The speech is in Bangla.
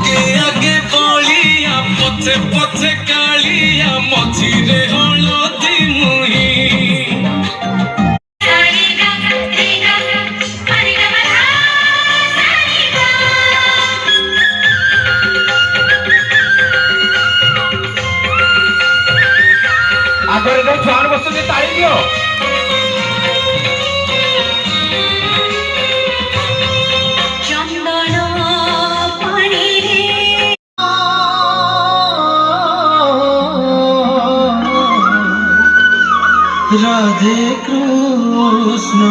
আগে আগে বলিয়া পথে পথে কালিয়া মঝিরে হলদি মুহি আগরে যাই ছুয়ান বসতে তাড়ি দিও রাধে কৃষ্ণ।